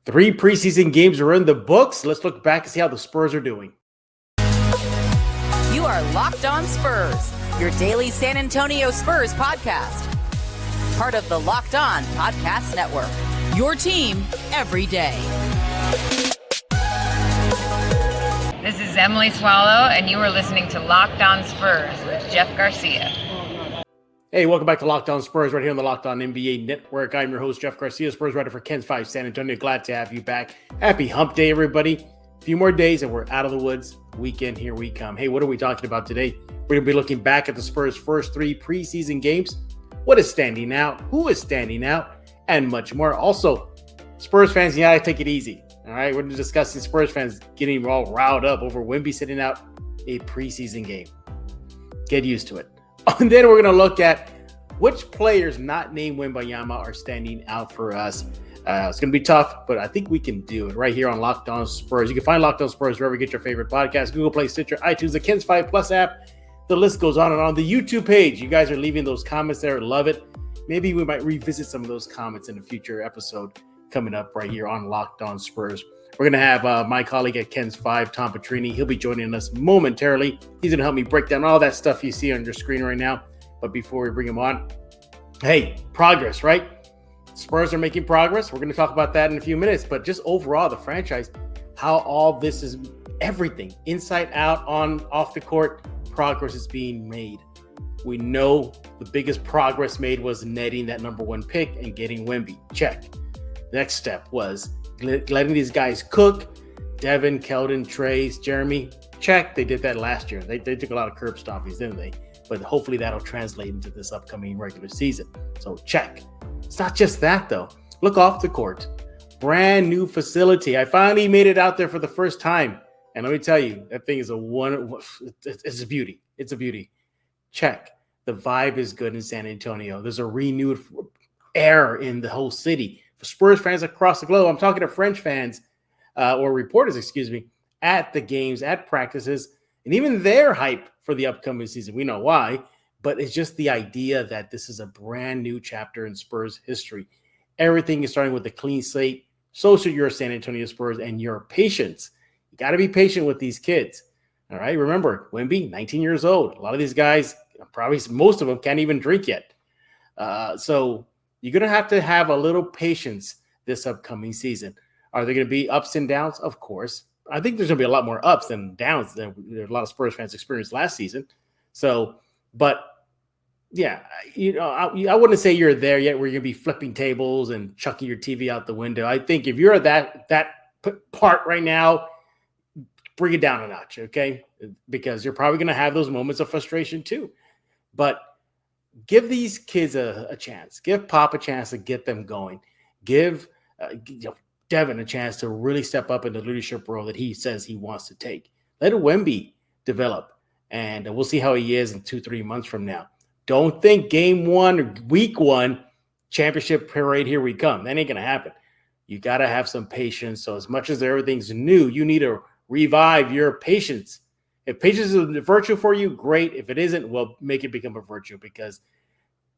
3 preseason games are in the books. Let's look back and see how the Spurs are doing. You are Locked On Spurs, your daily San Antonio Spurs podcast. Part of the Locked On Podcast Network, your team every day. This is Emily Swallow, and you are listening to Locked On Spurs with Jeff Garcia. Hey, welcome back to Locked On Spurs right here on the Locked On NBA Network. I'm your host, Jeff Garcia, Spurs writer for Ken's 5 San Antonio. Glad to have you back. Happy hump day, everybody. A few more days and we're out of the woods. Weekend, here we come. Hey, what are we talking about today? We're going to be looking back at the Spurs' first 3 preseason games. What is standing out? Who is standing out? And much more. Also, Spurs fans, you gotta take it easy. All right, we're discussing Spurs fans getting all riled up over Wemby sitting out a preseason game. Get used to it. And then we're going to look at which players not named Wembanyama are standing out for us. It's going to be tough, but I think we can do it right here on Locked On Spurs. You can find Locked On Spurs wherever you get your favorite podcast, Google Play, Stitcher, iTunes, the Ken's 5 Plus app. The list goes on and on. The YouTube page, you guys are leaving those comments there. Love it. Maybe we might revisit some of those comments in a future episode coming up right here on Locked On Spurs. We're going to have my colleague at Ken's 5, Tom Petrini. He'll be joining us momentarily. He's going to help me break down all that stuff you see on your screen right now. But before we bring him on, hey, progress, right? Spurs are making progress. We're going to talk about that in a few minutes. But just overall, the franchise, how all this is, everything, inside out, on, off the court, progress is being made. We know the biggest progress made was netting that number 1 pick and getting Wemby. Check. Next step was letting these guys cook. Devin, Keldon, Trace, Jeremy, check. They did that last year. They took a lot of curb stoppies, didn't they? But hopefully that'll translate into this upcoming regular season. So check. It's not just that, though. Look off the court. Brand new facility. I finally made it out there for the first time. And let me tell you, that thing is it's a beauty. It's a beauty. Check. The vibe is good in San Antonio. There's a renewed air in the whole city. For Spurs fans across the globe, I'm talking to French fans or reporters, at the games, at practices, and even their hype for the upcoming season. We know why, but it's just the idea that this is a brand new chapter in Spurs history. Everything is starting with a clean slate. So should your San Antonio Spurs and your patience. You got to be patient with these kids. All right. Remember, Wemby, 19 years old. A lot of these guys, probably most of them, can't even drink yet. So you're going to have a little patience this upcoming season. Are there going to be ups and downs? Of course. I think there's going to be a lot more ups than downs than a lot of Spurs fans experienced last season. So, but yeah, I wouldn't say you're there yet where you're going to be flipping tables and chucking your TV out the window. I think if you're at that part right now, bring it down a notch, okay? Because you're probably going to have those moments of frustration too. But give these kids a chance. Give Pop a chance to get them going. Give Devin a chance to really step up in the leadership role that he says he wants to take. Let Wemby develop, and we'll see how he is in 2-3 months from now. Don't think game 1 or week 1, championship parade, here we come. That ain't going to happen. You got to have some patience. So as much as everything's new, you need to revive your patience. If patience is a virtue for you, great. If it isn't, well, make it become a virtue, because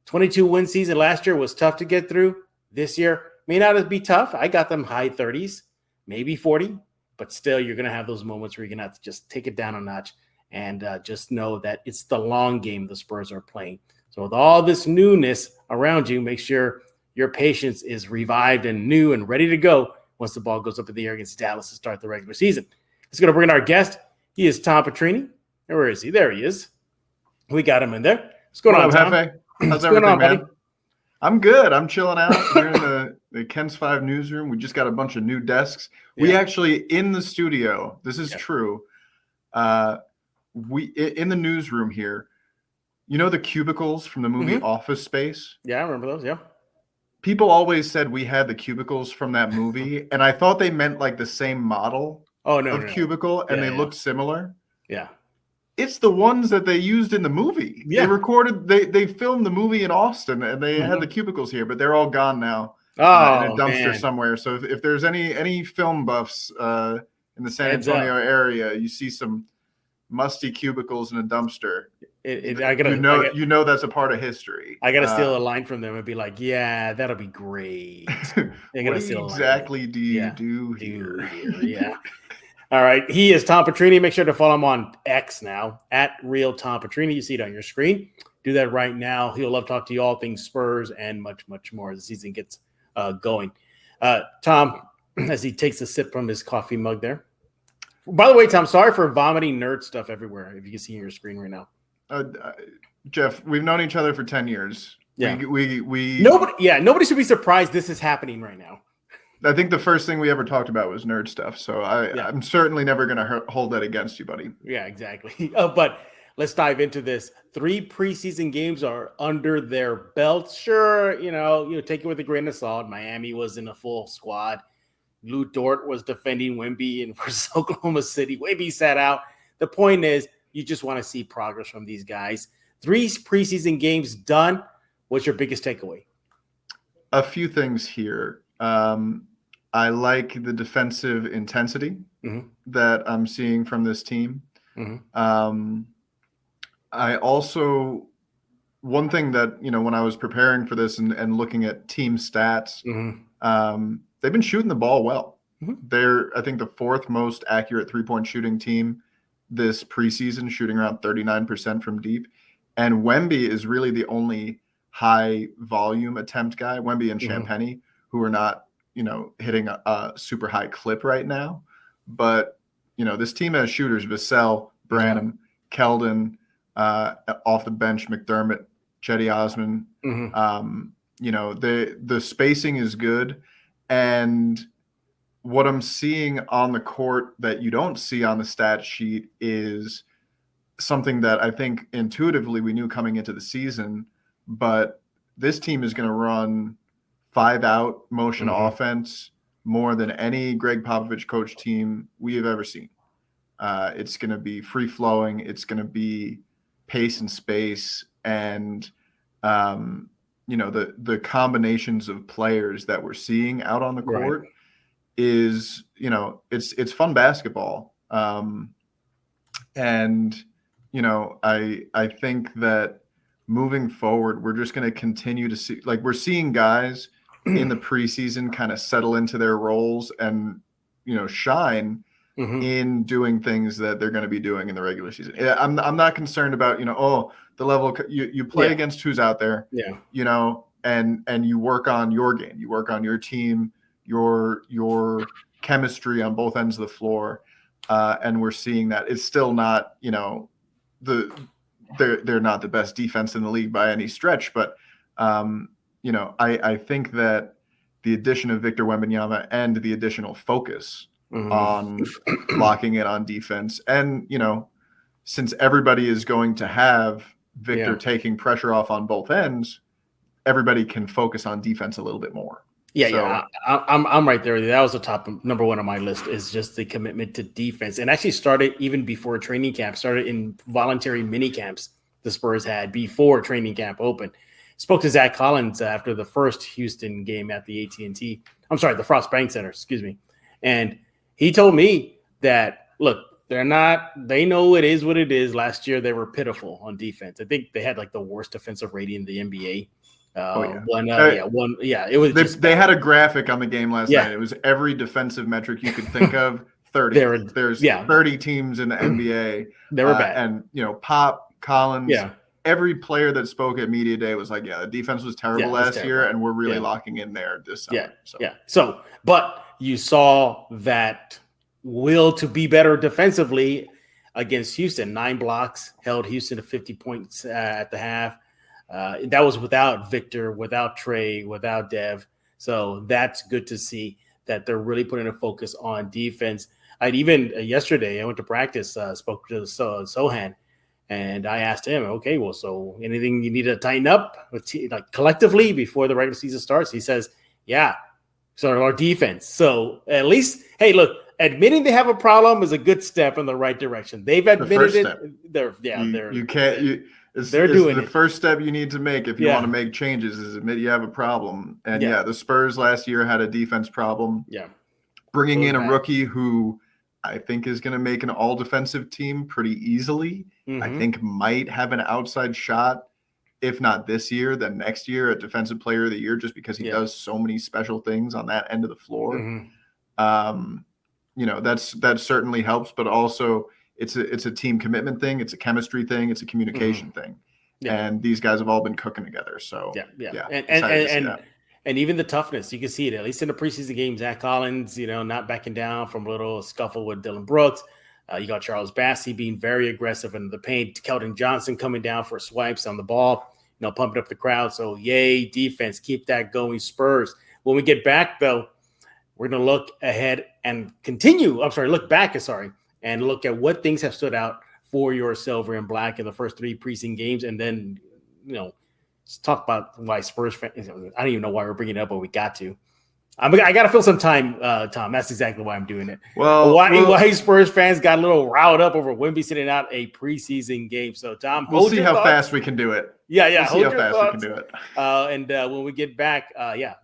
22-win season last year was tough to get through. This year may not be tough. I got them high 30s, maybe 40, but still you're going to have those moments where you're going to have to just take it down a notch and just know that it's the long game the Spurs are playing. So with all this newness around you, make sure your patience is revived and new and ready to go once the ball goes up in the air against Dallas to start the regular season. Let's go to bring in our guest. He is Tom Petrini. Where is he? There he is. We got him in there. What's going on, Tom? Hefe? How's everything, man? Buddy? I'm good. I'm chilling out here in the Ken's 5 newsroom. We just got a bunch of new desks. We actually, in the studio, this is true. We in the newsroom here, you know the cubicles from the movie Office Space? Yeah, I remember those, yeah. People always said we had the cubicles from that movie, and I thought they meant like the same model cubicle, and they looked similar. Yeah. It's the ones that they used in the movie. Yeah. They filmed the movie in Austin, and they had the cubicles here, but they're all gone now in a dumpster somewhere. So if there's any film buffs in the San Antonio area, you see some musty cubicles in a dumpster. You know that's a part of history. I gotta steal a line from them and be like, yeah, that'll be great. What exactly do you do here? Yeah. All right. He is Tom Petrini. Make sure to follow him on X now at Real Tom Petrini. You see it on your screen. Do that right now. He'll love to talk to you all things Spurs and much, much more as the season gets going. Tom, as he takes a sip from his coffee mug there. By the way, Tom, sorry for vomiting nerd stuff everywhere. If you can see your screen right now. Jeff, we've known each other for 10 years. Yeah. Nobody should be surprised this is happening right now. I think the first thing we ever talked about was nerd stuff. So I'm certainly never going to hold that against you, buddy. Yeah, exactly. But let's dive into this. 3 preseason games are under their belt. Sure, take it with a grain of salt. Miami was in a full squad. Lou Dort was defending Wemby and versus Oklahoma City. Wemby sat out. The point is, you just want to see progress from these guys. 3 preseason games done. What's your biggest takeaway? A few things here. I like the defensive intensity that I'm seeing from this team. I also, one thing that, when I was preparing for this and looking at team stats, they've been shooting the ball well. They're, I think, the 4th most accurate 3-point shooting team this preseason, shooting around 39% from deep. And Wemby is really the only high volume attempt guy, Wemby and Champagnie, who are not, hitting a super high clip right now. But, this team has shooters, Vassell, Branham, Keldon, off the bench, McDermott, Chetty Osman. The spacing is good. And what I'm seeing on the court that you don't see on the stat sheet is something that I think intuitively we knew coming into the season, but this team is going to run 5-out motion offense more than any Greg Popovich coach team we have ever seen. It's going to be free flowing. It's going to be pace and space. And, the combinations of players that we're seeing out on the court is, it's fun basketball. I think that moving forward, we're just going to continue to see, we're seeing guys in the preseason kind of settle into their roles and, shine in doing things that they're going to be doing in the regular season. I'm not concerned about, the level you play against who's out there, and you work on your game, you work on your team, your chemistry on both ends of the floor. And we're seeing that it's still not, they're not the best defense in the league by any stretch, but I think that the addition of Victor Wembanyama and the additional focus on locking it on defense, and since everybody is going to have Victor taking pressure off on both ends, everybody can focus on defense a little bit more. I'm right there. That was the top number 1 on my list, is just the commitment to defense, and actually started even before training camp. Started in voluntary mini camps the Spurs had before training camp opened. Spoke to Zach Collins after the first Houston game at the the Frost Bank Center, and he told me that, look, they know it is what it is. Last year they were pitiful on defense. I think they had the worst defensive rating in the NBA. It was. They had a graphic on the game last night. It was every defensive metric you could think of. 30. There's 30 teams in the NBA. They were bad. And Pop, Collins, every player that spoke at media day was like, the defense was terrible last year, and we're really locking in there this summer. So, but you saw that will to be better defensively against Houston. 9 blocks held Houston to 50 points at the half. That was without Victor, without Trey, without Dev. So that's good to see that they're really putting a focus on defense. Yesterday I went to practice, spoke to Sohan, and I asked him, okay, well, so anything you need to tighten up collectively before the regular season starts? He says, so our defense. So at least, hey, look, admitting they have a problem is a good step in the right direction. They've admitted it. They're doing the first step you need to make if you want to make changes is admit you have a problem. And the Spurs last year had a defense problem. Bringing in a rookie who I think is going to make an all-defensive team pretty easily. I think might have an outside shot, if not this year, then next year at Defensive Player of the Year, just because he does so many special things on that end of the floor. That certainly helps, but also it's a team commitment thing, it's a chemistry thing, it's a communication thing. And these guys have all been cooking together. So and even the toughness, you can see it at least in the preseason game. Zach Collins, not backing down from a little scuffle with Dylan Brooks. You got Charles Bassey being very aggressive in the paint. Keldon Johnson coming down for swipes on the ball, pumping up the crowd. So yay, defense, keep that going, Spurs. When we get back, though, we're going to look ahead and look back, and look at what things have stood out for your silver and black in the first 3 preseason games. And then, let's talk about why Spurs fans, I don't even know why we're bringing it up, but we got to. I got to fill some time, Tom. That's exactly why I'm doing it. Why Spurs fans got a little riled up over Wemby sitting out a preseason game. So, Tom, we'll see how fast we can do it. Yeah. We'll see how fast we can do it. And when we get back,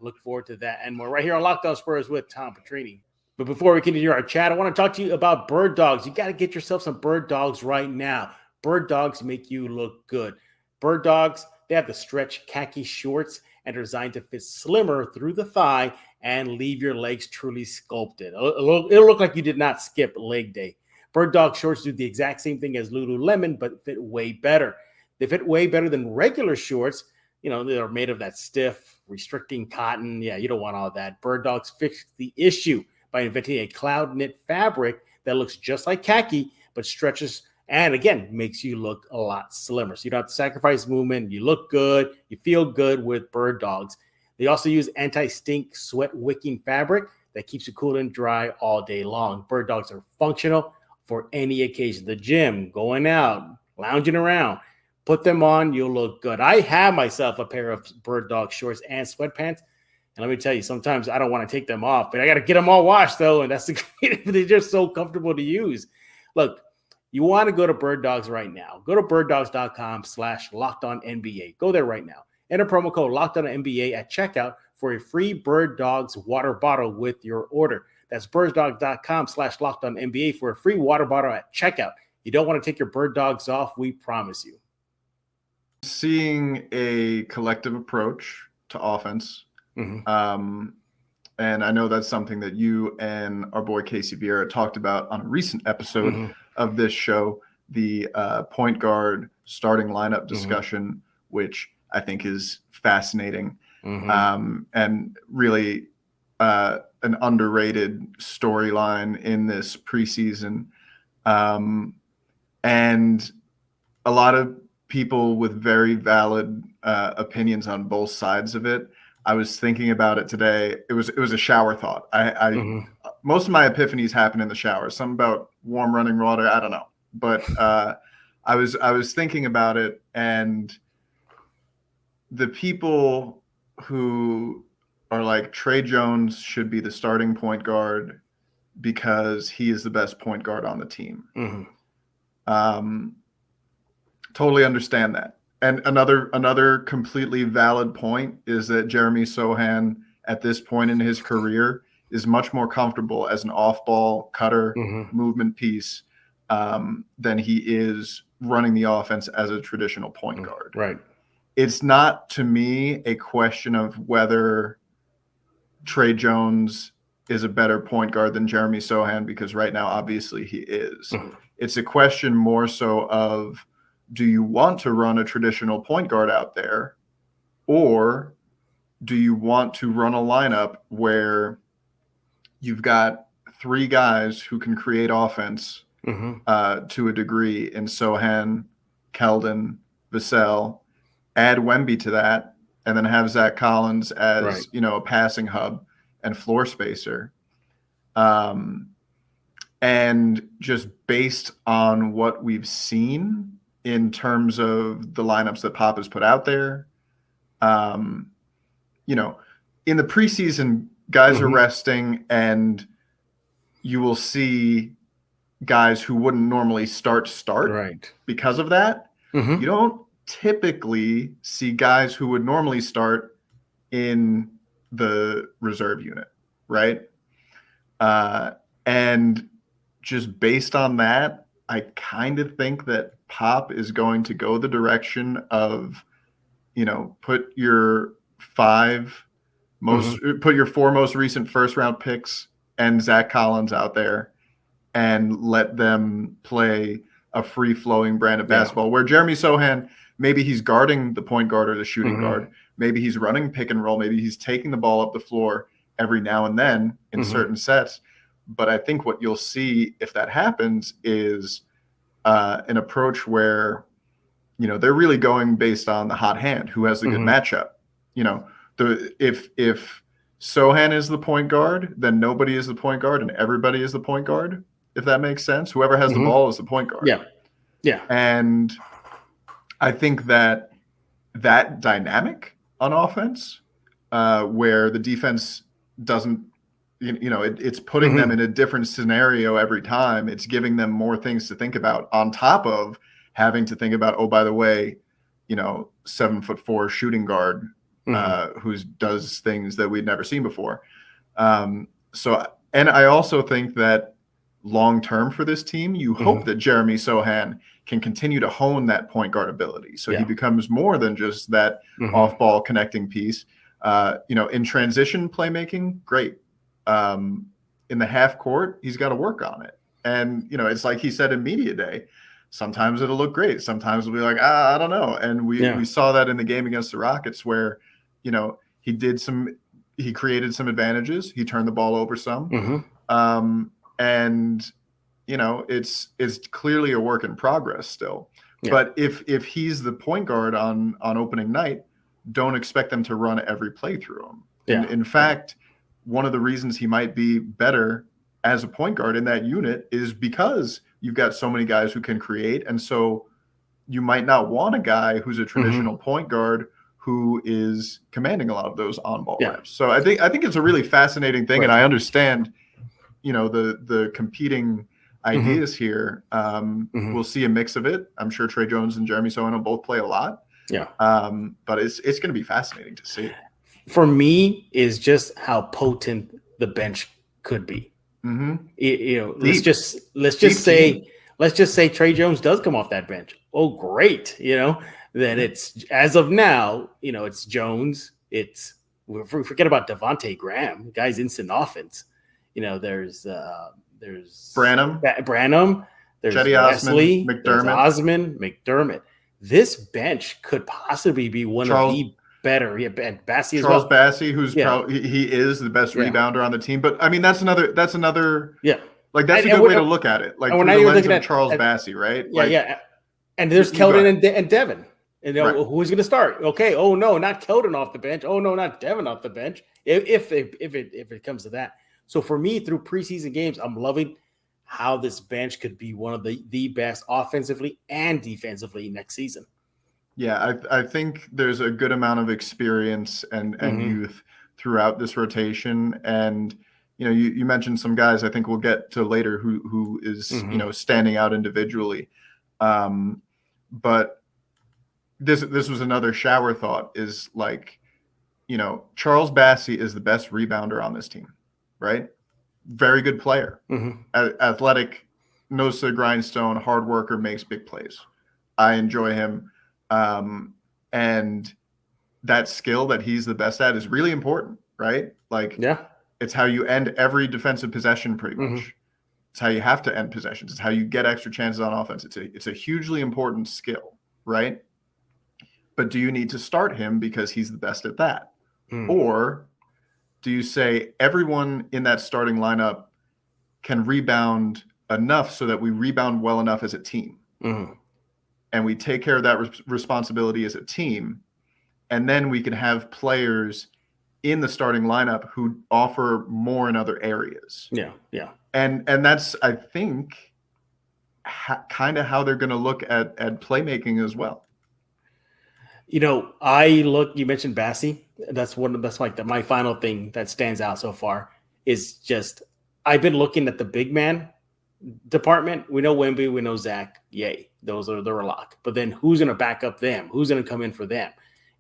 look forward to that and more right here on Locked On Spurs with Tom Petrini. But before we continue our chat, I want to talk to you about Bird Dogs. You got to get yourself some Bird Dogs right now. Bird Dogs make you look good. Bird Dogs, they have the stretch khaki shorts and are designed to fit slimmer through the thigh and leave your legs truly sculpted. It'll look like you did not skip leg day. Bird Dog shorts do the exact same thing as Lululemon, but fit way better. They fit way better than regular shorts. They're made of that stiff, restricting cotton. Yeah, you don't want all that. Bird Dogs fixed the issue by inventing a cloud knit fabric that looks just like khaki, but stretches and, again, makes you look a lot slimmer. So you don't have to sacrifice movement. You look good. You feel good with Bird Dogs. They also use anti-stink, sweat-wicking fabric that keeps you cool and dry all day long. Bird Dogs are functional for any occasion. The gym, going out, lounging around. Put them on, you'll look good. I have myself a pair of Bird Dog shorts and sweatpants. And let me tell you, sometimes I don't want to take them off, but I got to get them all washed, though. And they're just so comfortable to use. Look, you want to go to Bird Dogs right now. Go to birddogs.com/LockedOnNBA. Go there right now. Enter promo code LockedOnNBA at checkout for a free Bird Dogs water bottle with your order. That's birddogs.com/LockedOnNBA for a free water bottle at checkout. You don't want to take your Bird Dogs off, we promise you. Seeing a collective approach to offense. And I know that's something that you and our boy Casey Vieira talked about on a recent episode of this show, the point guard starting lineup discussion, which I think is fascinating and really an underrated storyline in this preseason. And a lot of people with very valid opinions on both sides of it. I was thinking about it today. It was a shower thought. Most of my epiphanies happen in the shower. Some about warm running water. I don't know, but I was thinking about it, and the people who are like Trey Jones should be the starting point guard because he is the best point guard on the team. Totally understand that. And another completely valid point is that Jeremy Sohan at this point in his career is much more comfortable as an off-ball cutter movement piece than he is running the offense as a traditional point guard. Right. It's not, to me, a question of whether Trey Jones is a better point guard than Jeremy Sohan, because right now, obviously, he is. It's a question more so of, do you want to run a traditional point guard out there, or do you want to run a lineup where you've got 3 guys who can create offense to a degree in Sohan, Keldon, Vassell, add Wemby to that, and then have Zach Collins as a passing hub and floor spacer. And just based on what we've seen in terms of the lineups that Pop has put out there, in the preseason, guys are resting, and you will see guys who wouldn't normally start because of that. You don't typically see guys who would normally start in the reserve unit, right? And just based on that, I kind of think that Pop is going to go the direction of, put your put your 4 most recent first round picks and Zach Collins out there and let them play a free flowing brand of basketball where Jeremy Sohan, maybe he's guarding the point guard or the shooting guard. Maybe he's running pick and roll. Maybe he's taking the ball up the floor every now and then in certain sets. But I think what you'll see if that happens is an approach where, they're really going based on the hot hand, who has the good matchup. If Sohan is the point guard, then nobody is the point guard and everybody is the point guard, if that makes sense. Whoever has the ball is the point guard. Yeah. And I think that dynamic on offense, where the defense doesn't, it's putting them in a different scenario every time. It's giving them more things to think about on top of having to think about, oh, by the way, 7'4" shooting guard who does things that we'd never seen before. And I also think that long term for this team, you hope that Jeremy Sohan can continue to hone that point guard ability. So he becomes more than just that off ball connecting piece. In transition playmaking, great. In the half court, he's got to work on it. And, it's like he said in media day, sometimes it'll look great. Sometimes it'll be like, I don't know. And we saw that in the game against the Rockets where, he created some advantages. He turned the ball over some. And, it's clearly a work in progress still. But if he's the point guard on opening night, don't expect them to run every play through him. In fact, one of the reasons he might be better as a point guard in that unit is because you've got so many guys who can create. And so you might not want a guy who's a traditional point guard who is commanding a lot of those on-ball reps. So I think it's a really fascinating thing. And I understand, the competing ideas here. We'll see a mix of it. I'm sure Trey Jones and Jeremy Sohan will both play a lot. But it's going to be fascinating to see. For me, is just how potent the bench could be. Let's just say Trey Jones does come off that bench. Oh, great! Then it's, as of now, it's Jones. Forget about Devontae Graham. The guy's instant offense. There's Branham. There's Chetty Wesley, McDermott. there's Osman, McDermott. This bench could possibly be one of the better. And Bassie as well. Charles Bassie, who's probably he is the best rebounder on the team. But I mean, that's another like that's a good way to look at it. Like through the lens of Charles Bassie, right? And there's Keldon and Devin. And who's going to start? Okay. Oh no, not Keldon off the bench. Oh no, not Devin off the bench. If it comes to that. So for me, through preseason games, I'm loving how this bench could be one of the best offensively and defensively next season. Yeah, I think there's a good amount of experience and youth throughout this rotation. And, you mentioned some guys I think we'll get to later who is, standing out individually. But this was another shower thought is like, Charles Bassie is the best rebounder on this team, right? Very good player, athletic, nose to the grindstone, hard worker, makes big plays. I enjoy him. And that skill that he's the best at is really important, right? Like, it's how you end every defensive possession pretty much. It's how you have to end possessions. It's how you get extra chances on offense. It's a hugely important skill, right? But do you need to start him because he's the best at that? Or do you say everyone in that starting lineup can rebound enough so that we rebound well enough as a team? And we take care of that responsibility as a team, and then we can have players in the starting lineup who offer more in other areas. And that's, I think, kind of how they're going to look at playmaking as well. You mentioned Bassie. That's my final thing that stands out so far is just I've been looking at the big man department. We know Wemby, we know Zach. Yay. They're a lock. But then who's going to back up them? Who's going to come in for them?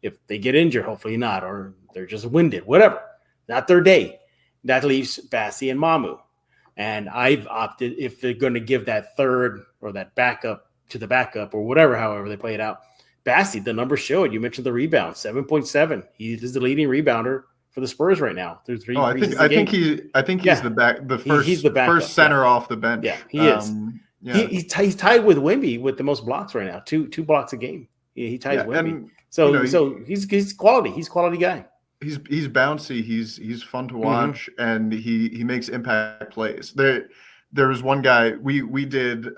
If they get injured, hopefully not, or they're just winded, whatever. Not their day. That leaves Bassie and Mamu. And I've opted, if they're going to give that third or that backup to the backup or whatever, however they play it out, Bassey, the numbers show it. You mentioned the rebound, 7.7. He is the leading rebounder for the Spurs right now through three. I think he's the first center off the bench. Yeah, he is. He's tied with Wemby with the most blocks right now. Two blocks a game. He ties Wemby. So he's quality. He's a quality guy. He's bouncy. He's fun to watch, and he makes impact plays. There was one guy we did.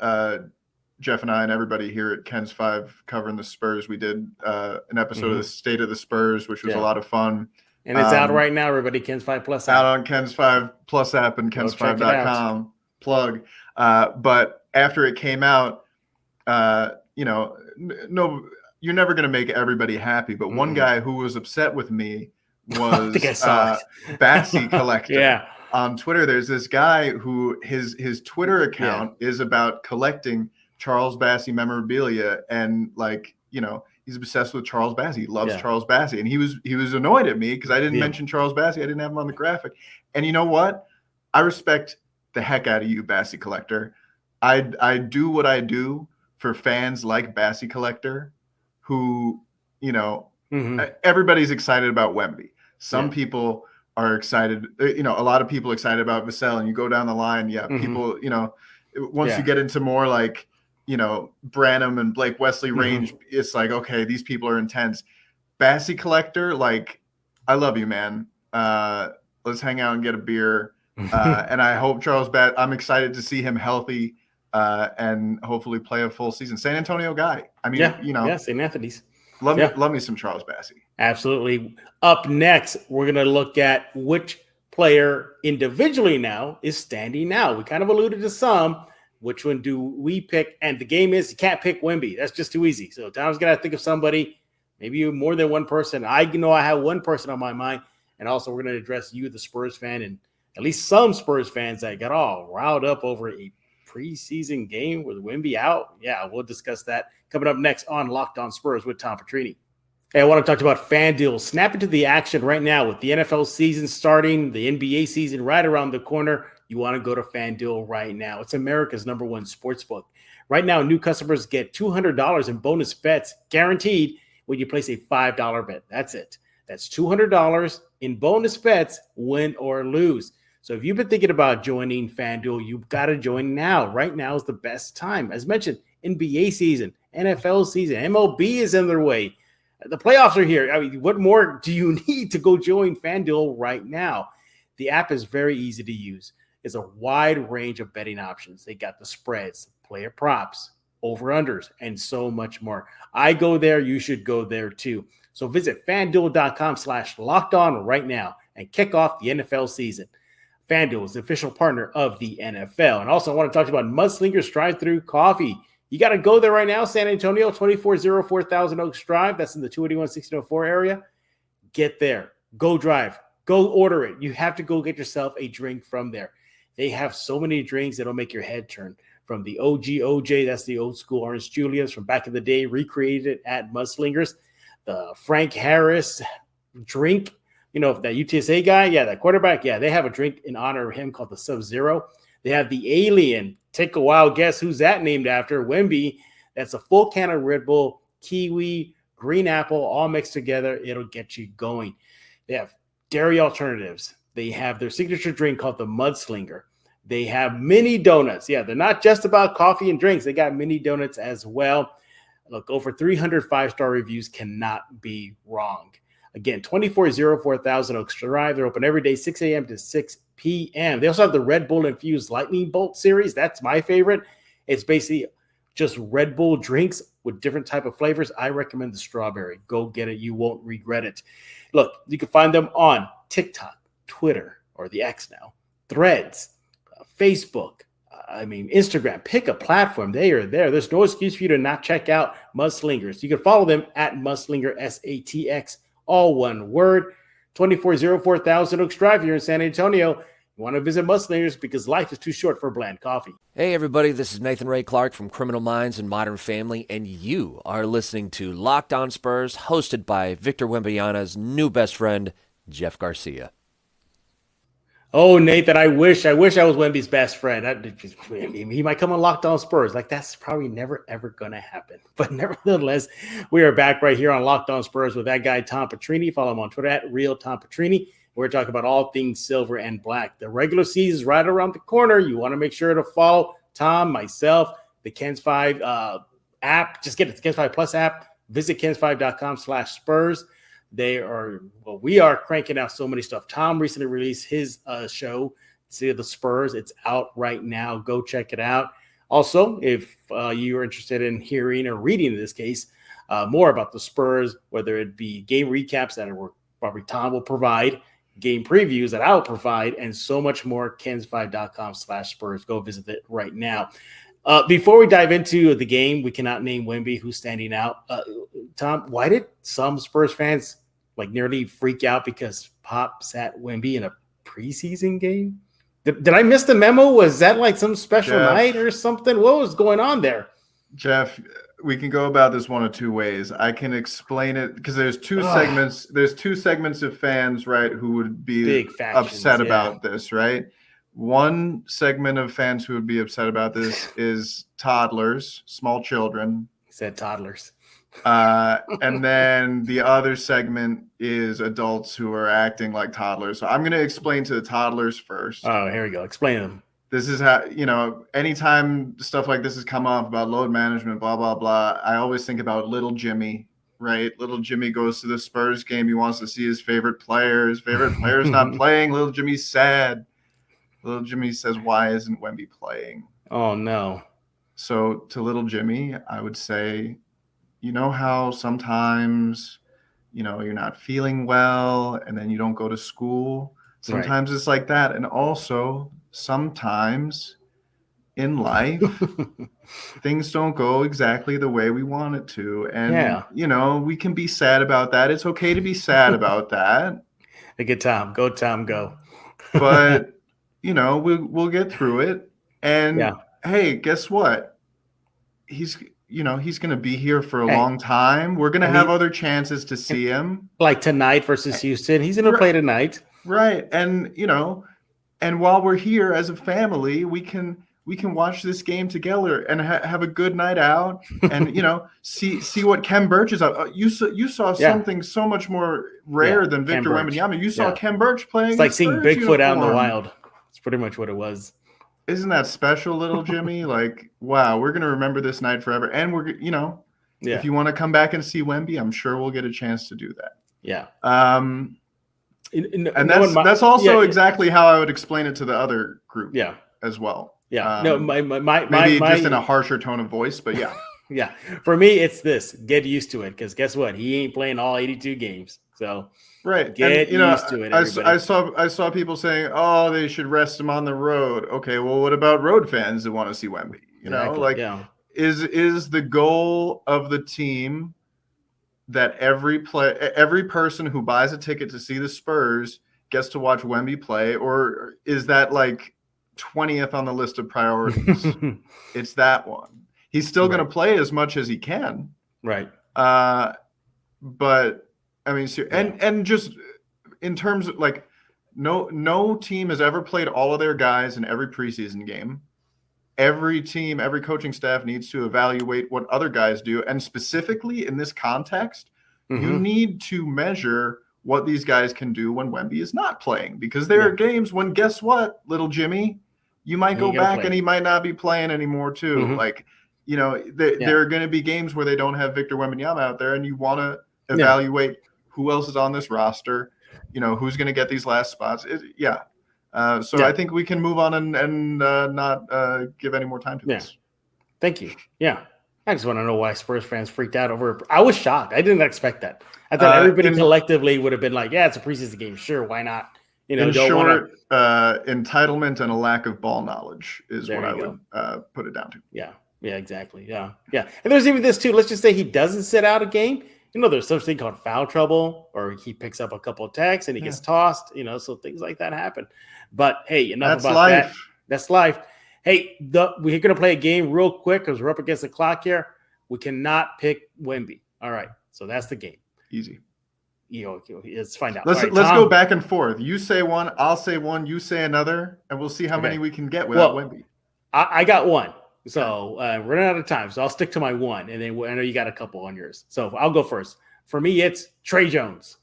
Jeff and I and everybody here at Ken's 5 covering the Spurs. We did an episode of the State of the Spurs, which was a lot of fun. And it's out right now, everybody. Ken's 5 Plus app. Out on Ken's 5 Plus app and Kens5.com. Plug. But after it came out, no, you're never going to make everybody happy. But one guy who was upset with me was Bassey Collector. On Twitter, there's this guy who his Twitter account is about collecting Charles Bassey memorabilia, and he's obsessed with Charles Bassey. He loves Charles Bassey, and he was annoyed at me because I didn't mention Charles Bassey. I didn't have him on the graphic. And you know what? I respect the heck out of you, Bassey Collector. I do what I do for fans like Bassey Collector, who everybody's excited about Wemby. Some people are excited. A lot of people excited about Vassell, and you go down the line. People. Once you get into more like Branham and Blake Wesley range, it's like, okay, these people are intense. Bassey Collector, I love you, man. Let's hang out and get a beer. And I hope I'm excited to see him healthy and hopefully play a full season. San Antonio guy. I mean, St. Anthony's. Love me some Charles Bassey. Absolutely. Up next, we're going to look at which player individually now is standing out. We kind of alluded to some. Which one do we pick? And the game is you can't pick Wemby. That's just too easy. So Tom's got to think of somebody, maybe more than one person. I know I have one person on my mind. And also we're going to address you, the Spurs fan, and at least some Spurs fans that got all riled up over a preseason game with Wemby out. Yeah, we'll discuss that coming up next on Locked On Spurs with Tom Petrini. Hey, I want to talk about FanDuel. Snap into the action right now with the NFL season starting, the NBA season right around the corner. You want to go to FanDuel right now. It's America's #1 sportsbook. Right now, new customers get $200 in bonus bets guaranteed when you place a $5 bet. That's it. That's $200 in bonus bets, win or lose. So if you've been thinking about joining FanDuel, you've got to join now. Right now is the best time. As mentioned, NBA season, NFL season, MLB is in their way. The playoffs are here. I mean, what more do you need to go join FanDuel right now? The app is very easy to use. It's a wide range of betting options. They got the spreads, player props, over-unders, and so much more. I go there. You should go there too. So visit FanDuel.com/lockedon right now and kick off the NFL season. FanDuel is the official partner of the NFL. And also I want to talk about Mudslingers Drive-Thru Coffee. You got to go there right now. San Antonio, 2404 Thousand Oaks Drive. That's in the 281-1604 area. Get there. Go drive. Go order it. You have to go get yourself a drink from there. They have so many drinks that'll make your head turn. From the OG OJ, that's the old school Orange Julius from back in the day, recreated at Mudslingers. The Frank Harris drink, that UTSA guy, that quarterback, they have a drink in honor of him called the Sub-Zero. They have the Alien. Take a wild guess who's that named after? Wemby. That's a full can of Red Bull, kiwi, green apple, all mixed together. It'll get you going. They have dairy alternatives. They have their signature drink called the Mudslinger. They have mini donuts. Yeah, they're not just about coffee and drinks. They got mini donuts as well. Look, over 300 5-star reviews cannot be wrong. Again, 2404 Thousand Oaks Drive. They're open every day, 6 a.m. to 6 p.m. They also have the Red Bull Infused Lightning Bolt series. That's my favorite. It's basically just Red Bull drinks with different type of flavors. I recommend the strawberry. Go get it. You won't regret it. Look, you can find them on TikTok, Twitter, or the X now, Threads, Facebook, Instagram. Pick a platform. They are there. There's no excuse for you to not check out Mudslingers. You can follow them at Mudslinger, SATX, all one word. 2404 Thousand Oaks Drive here in San Antonio. You want to visit Mudslingers because life is too short for bland coffee. Hey, everybody. This is Nathan Ray Clark from Criminal Minds and Modern Family, and you are listening to Locked On Spurs, hosted by Victor Wembanyama's new best friend, Jeff Garcia. Oh, Nathan, I wish I was Wemby's best friend. He might come on Locked On Spurs. Like, that's probably never, ever going to happen. But nevertheless, we are back right here on Locked On Spurs with that guy, Tom Petrini. Follow him on Twitter at RealTomPetrini. We're talking about all things silver and black. The regular season is right around the corner. You want to make sure to follow Tom, myself, the Kens 5 app. Just get it, the Kens 5 Plus app. Visit Kens5.com/Spurs. We are cranking out so many stuff. Tom recently released his show, See the Spurs. It's out right now. Go check it out. Also, if you're interested in hearing or reading, in this case, more about the Spurs, whether it be game recaps that probably Tom will provide, game previews that I'll provide, and so much more, Kens5.com/Spurs. Go visit it right now. Before we dive into the game, we cannot name Wemby, who's standing out. Tom, why did some Spurs fans nearly freak out because Pop sat Wemby in a preseason game? Did I miss the memo? Was that some special night or something? What was going on there? Jeff, we can go about this one of two ways. I can explain it because there's two segments. There's two segments of fans, right, who would be upset about this, right? One segment of fans who would be upset about this is toddlers, small children. He said toddlers. And then the other segment is adults who are acting like toddlers. So I'm going to explain to the toddlers first. Oh, here we go. Explain them. This is how, anytime stuff like this has come up about load management, blah, blah, blah, I always think about little Jimmy, right? Little Jimmy goes to the Spurs game. He wants to see his favorite player. His favorite player's not playing. Little Jimmy's sad. Little Jimmy says, why isn't Wemby playing? Oh, no. So to little Jimmy, I would say, you know how sometimes, you're not feeling well and then you don't go to school? Sometimes It's like that. And also sometimes in life, things don't go exactly the way we want it to. And, we can be sad about that. It's okay to be sad about that. Hey, good Tom. Go, Tom, go. But, we'll get through it. And hey, guess what? He's going to be here for a long time. We're going to have other chances to see him. Like tonight versus Houston. He's going to play tonight. Right. And, and while we're here as a family, we can watch this game together and have a good night out and, see what Kem Birch is up. You saw something so much more rare than Victor Wembanyama. You saw Kem Birch playing. It's like seeing Bigfoot out in the wild. It's pretty much what it was. Isn't that special, little Jimmy? Wow, we're going to remember this night forever. And we're, if you want to come back and see Wemby, I'm sure we'll get a chance to do that. Yeah. And that's also exactly how I would explain it to the other group as well. Yeah. Maybe just in a harsher tone of voice, but yeah. Yeah. For me, it's this. Get used to it, because guess what? He ain't playing all 82 games. So get used to it. I saw people saying, "Oh, they should rest him on the road." Okay, well, what about road fans that want to see Wemby? Is the goal of the team that every person who buys a ticket to see the Spurs gets to watch Wemby play, or is that 20th on the list of priorities? It's that one. He's still going to play as much as he can, right? But I mean, and just in terms of no team has ever played all of their guys in every preseason game. Every team, every coaching staff needs to evaluate what other guys do. And specifically in this context, you need to measure what these guys can do when Wemby is not playing, because there are games when, guess what, little Jimmy, you might go back and he might not be playing anymore too. There are going to be games where they don't have Victor Wembanyama out there, and you want to evaluate who else is on this roster, who's going to get these last spots. I think we can move on and not give any more time to this. Thank you. Yeah. I just want to know why Spurs fans freaked out over it. I was shocked. I didn't expect that. I thought everybody collectively would have been like, yeah, it's a preseason game. Sure, why not? In short, entitlement and a lack of ball knowledge is what I would put it down to. Yeah. Yeah, exactly. Yeah. Yeah. And there's even this too. Let's just say he doesn't sit out a game. There's something called foul trouble, or he picks up a couple of tacks and he gets tossed, so things like that happen. But hey, enough about that. That's life. Hey, we're going to play a game real quick because we're up against the clock here. We cannot pick Wemby. All right. So that's the game. Easy. let's find out. Let's All right, let's Tom. go back and forth. You say one, I'll say one, you say another, and we'll see how many we can get without Wemby. I got one. So we're running out of time. So I'll stick to my one. And then I know you got a couple on yours. So I'll go first. For me, it's Trey Jones.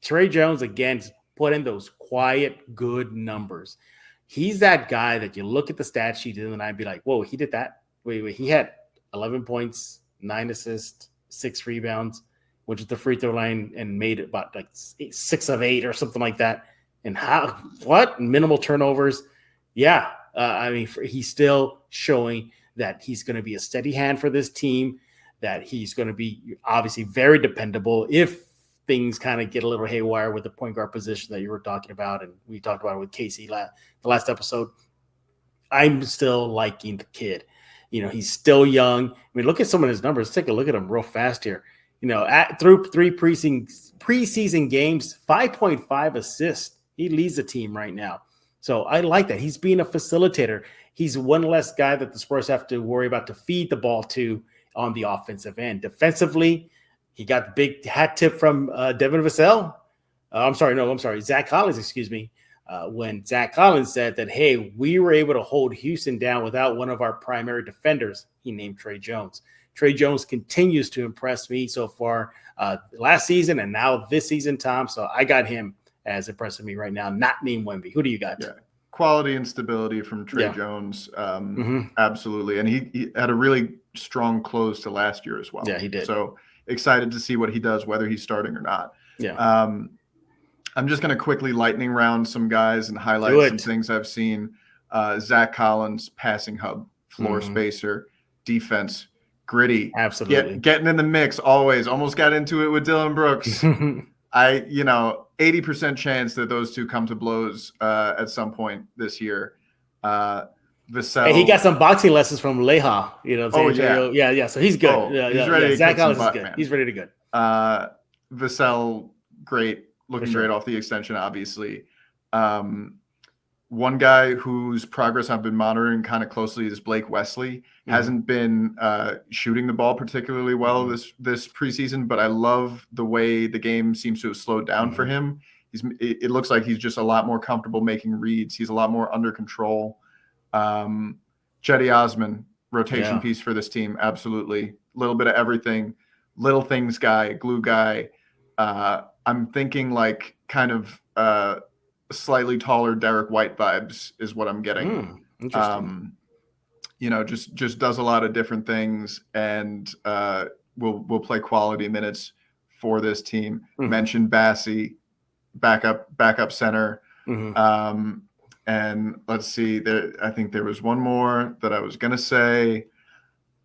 Trey Jones, again, put in those quiet, good numbers. He's that guy that you look at the stat sheet and I'd be like, whoa, he did that. Wait, he had 11 points, 9 assists, 6 rebounds, went to the free throw line and made it about like 6 of 8 or something like that. And minimal turnovers. Yeah. He's still showing that he's going to be a steady hand for this team, that he's going to be obviously very dependable if things kind of get a little haywire with the point guard position that you were talking about. And we talked about it with Casey the last episode. I'm still liking the kid. He's still young. Look at some of his numbers. Let's take a look at him real fast here. Through 3 preseason games, 5.5 assists. He leads the team right now. So I like that. He's being a facilitator. He's one less guy that the Spurs have to worry about to feed the ball to on the offensive end. Defensively, he got the big hat tip from Devin Vassell. Zach Collins, excuse me. When Zach Collins said that, hey, we were able to hold Houston down without one of our primary defenders, he named Trey Jones. Trey Jones continues to impress me so far last season and now this season, Tom. So I got him as impressing me right now, not named Wemby. Who do you got? Yeah. Quality and stability from Trey Jones. Absolutely. And he had a really strong close to last year as well. Yeah, he did. So excited to see what he does, whether he's starting or not. Yeah. I'm just going to quickly lightning round some guys and highlight some things I've seen. Zach Collins, passing hub, floor spacer, defense, gritty. Absolutely. Getting in the mix always. Almost got into it with Dylan Brooks. 80% chance that those two come to blows at some point this year. Vassell. Hey, he got some boxing lessons from Leha. Yeah. So he's good. He's ready. Zach Collins is good. Man. He's ready to go. Vassell, great, looking great off the extension. Obviously, one guy whose progress I've been monitoring kind of closely is Blake Wesley. Hasn't been shooting the ball particularly well this preseason, but I love the way the game seems to have slowed down for him. It looks like he's just a lot more comfortable making reads. He's a lot more under control. Cedi Osman, rotation piece for this team. Absolutely. A little bit of everything. Little things guy, glue guy. I'm thinking like kind of slightly taller Derek White vibes is what I'm getting. Interesting. Just does a lot of different things and will play quality minutes for this team. Mentioned Bassie, backup center. And let's see, I think there was one more that I was gonna say.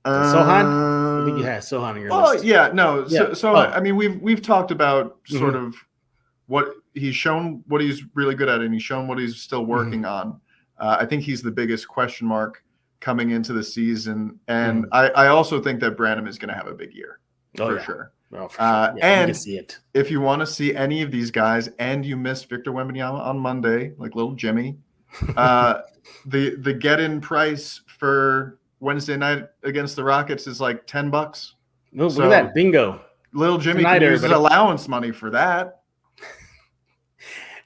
Sohan? I think you had Sohan on your list. Yeah, no. Yeah. So I mean, we've talked about sort of what he's shown, what he's really good at, and he's shown what he's still working on. I think he's the biggest question mark coming into the season, and I also think that Branham is going to have a big year for sure. Well, for sure. And see it. If you want to see any of these guys, and you missed Victor Wembanyama on Monday, like little Jimmy, the get-in price for Wednesday night against the Rockets is like $10. No, look at that bingo. Little Jimmy can use his allowance money for that.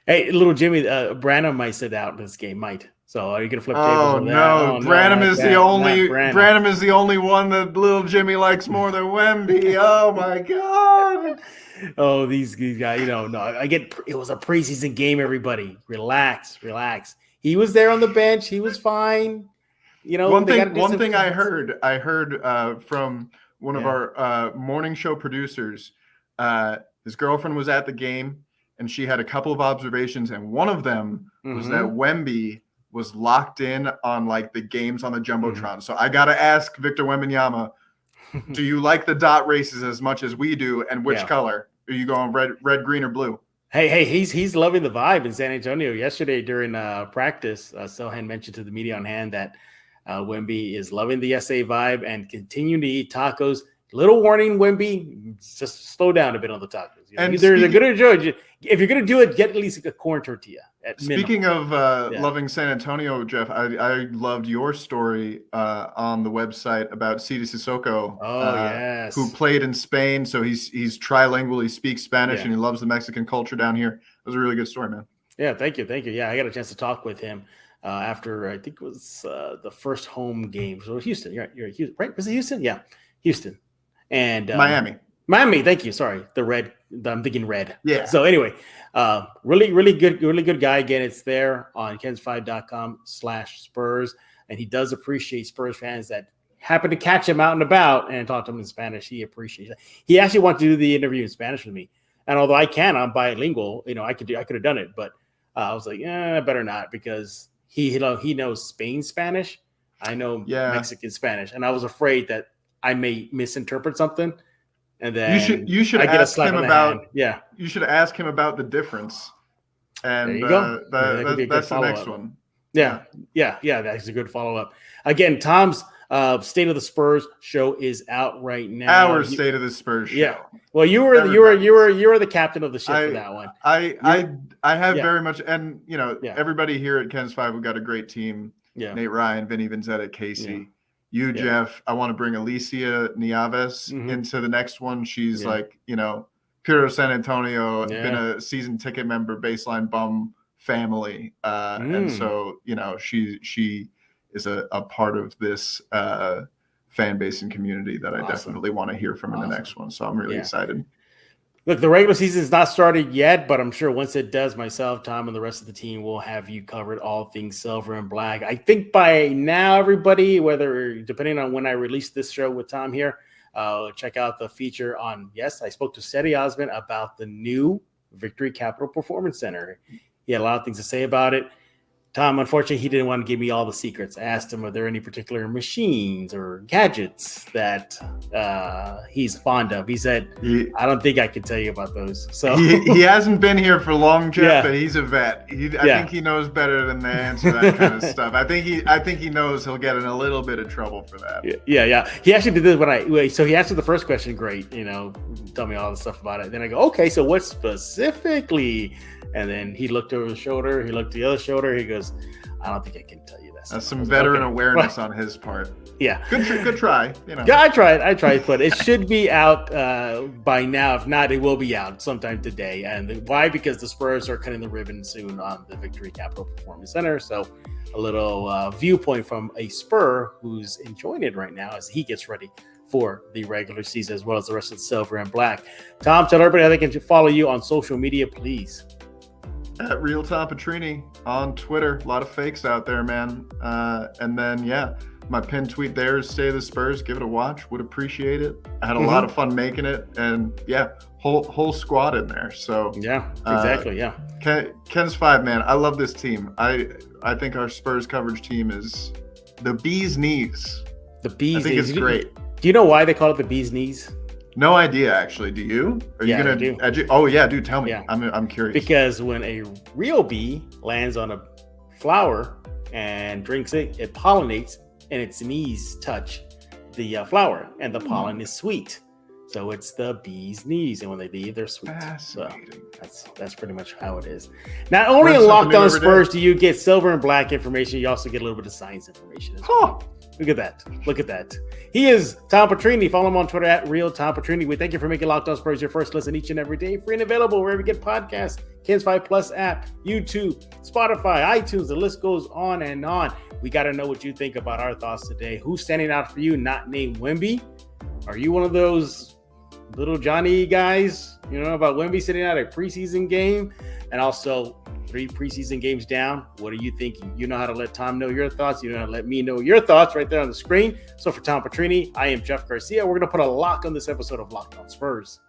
Hey, little Jimmy, Branham might sit out in this game. Might. So are you gonna flip tables? Oh no, Branham is the only. Branham is the only one that little Jimmy likes more than Wemby. Oh my god. Oh, these guys. No, I get. It was a preseason game. Everybody, relax. He was there on the bench. He was fine. One thing I heard from one of our morning show producers. His girlfriend was at the game, and she had a couple of observations, and one of them was that Wemby was locked in on like the games on the Jumbotron. So I got to ask Victor Wembanyama, do you like the dot races as much as we do? And which color? Are you going red, green, or blue? Hey, he's loving the vibe in San Antonio. Yesterday during practice, Sohan mentioned to the media on hand that Wemby is loving the SA vibe and continuing to eat tacos. Little warning, Wemby, just slow down a bit on the tacos. They're going to enjoy it. If you're going to do it, get at least a corn tortilla. Speaking of loving San Antonio, Jeff, I loved your story on the website about Sidi Sissoko, Yes, who played in Spain. So he's trilingual. He speaks Spanish and he loves the Mexican culture down here. It was a really good story, man. Yeah, thank you. Yeah, I got a chance to talk with him after I think it was the first home game. So Houston, you're Houston, right? Was it Houston? Yeah, Houston and Miami. Thank you. Sorry, I'm thinking red. Yeah. So anyway, really good guy. Again, it's there on kens5.com/Spurs, and he does appreciate Spurs fans that happen to catch him out and about and talk to him in Spanish. He appreciates it. He actually wanted to do the interview in Spanish with me, and although I'm bilingual, I could have done it, but I was like, better not, because he knows Spain Spanish. I know Mexican Spanish, and I was afraid that I may misinterpret something. And then you should ask him about you should ask him about the difference. And there you go. That's the next one. Yeah, that's a good follow-up. Again, Tom's State of the Spurs show is out right now. Our State of the Spurs show. Yeah. Well, you were the captain of the ship for that one. I have very much, and everybody here at Ken's 5, we've got a great team. Yeah. Nate Ryan, Vinny Vanzetta, Casey. Yeah. You, Jeff, I want to bring Alicia Nieves into the next one. She's pure San Antonio, been a season ticket member, baseline bum family. And so, she is a part of this fan base and community that I definitely want to hear from in the next one. So I'm really excited. Look, the regular season is not started yet, but I'm sure once it does, myself, Tom, and the rest of the team will have you covered all things silver and black. I think by now, everybody, depending on when I release this show with Tom here, check out the feature on, I spoke to Seti Osman about the new Victory Capital Performance Center. He had a lot of things to say about it. Tom, unfortunately, he didn't want to give me all the secrets. I asked him, are there any particular machines or gadgets that he's fond of? He said, I don't think I can tell you about those. So he hasn't been here for long, Jeff, but he's a vet. I think he knows better than to answer that kind of stuff. I think he knows he'll get in a little bit of trouble for that. Yeah. He actually did this so he answered the first question, great, tell me all the stuff about it. Then I go, okay, so what specifically? And then he looked over his shoulder. He looked the other shoulder. He goes, I don't think I can tell you that. That's some veteran awareness on his part. Yeah. Good try. Yeah, I tried, but it should be out by now. If not, it will be out sometime today. And why? Because the Spurs are cutting the ribbon soon on the Victory Capital Performance Center. So a little viewpoint from a Spur who's enjoying it right now as he gets ready for the regular season, as well as the rest of the silver and black. Tom, tell everybody how they can follow you on social media, please. At Real Tom Petrini on Twitter. A lot of fakes out there, man. And then, my pinned tweet there is Stay the Spurs. Give it a watch. Would appreciate it. I had a lot of fun making it. And, whole squad in there. So, exactly. Ken's 5, man. I love this team. I think our Spurs coverage team is the bee's knees. The bee's knees. I think it's great. Do you know why they call it the bee's knees? No idea, actually. Do you? Are you gonna do? Oh yeah, dude. Tell me. Yeah. I'm curious. Because when a real bee lands on a flower and drinks it, it pollinates, and its knees touch the flower, and the pollen is sweet. So it's the bee's knees, and when they leave, they're sweet. So that's pretty much how it is. Not only in Locked On Spurs do you get silver and black information, you also get a little bit of science information as well. Look at that. He is Tom Petrini. Follow him on Twitter at Real Tom Petrini. We thank you for making Locked On Spurs your first listen each and every day. Free and available wherever you get podcasts. Kens 5 Plus app, YouTube, Spotify, iTunes. The list goes on and on. We got to know what you think about our thoughts today. Who's standing out for you, not named Wemby? Are you one of those little Johnny guys, about Wemby sitting out a preseason game? And also 3 preseason games down. What are you thinking? You know how to let Tom know your thoughts. You know how to let me know your thoughts right there on the screen. So for Tom Petrini, I am Jeff Garcia. We're going to put a lock on this episode of Locked On Spurs.